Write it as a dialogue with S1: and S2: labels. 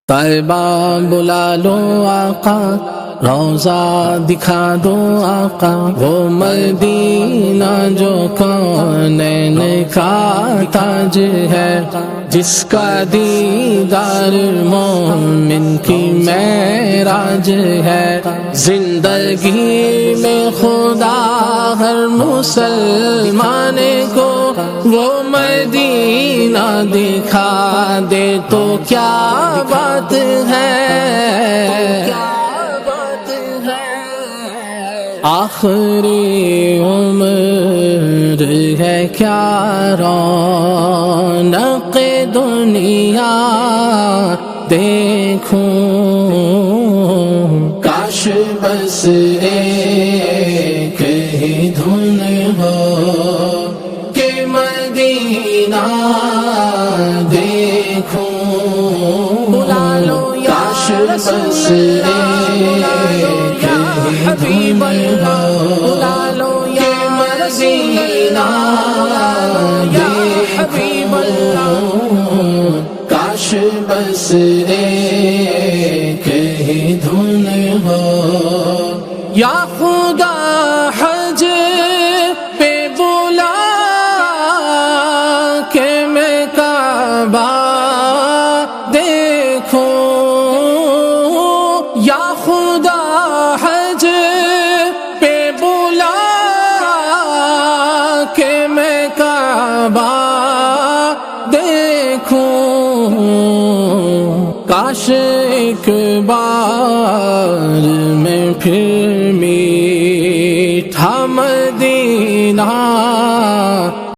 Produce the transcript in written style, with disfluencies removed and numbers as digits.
S1: طیبہ بلا لو آقا، روضہ دکھا دو آقا، وہ مدینہ جو کونین کا تاج ہے، جس کا دیدار مومن کی معراج ہے۔ زندگی میں خدا ہر مسلمان کو وہ مدینہ دکھا دے تو کیا بات ہے، آخری عمر ہے کیا رونق دنیا دیکھوں، کاش بس ایک ہی دھن ہو کہ مدینہ دیکھوں، کاش بس حبیب اللہ بلا لو یا مدینہ یا حبیب اللہ، کاش بس ایک ہی دھن ہو، یا خدا حج پہ بلا کہ میں کعبہ دیکھوں، یا خدا حج پہ بلا کہ میں کعبہ دیکھوں، کاش ایک بار میں پھر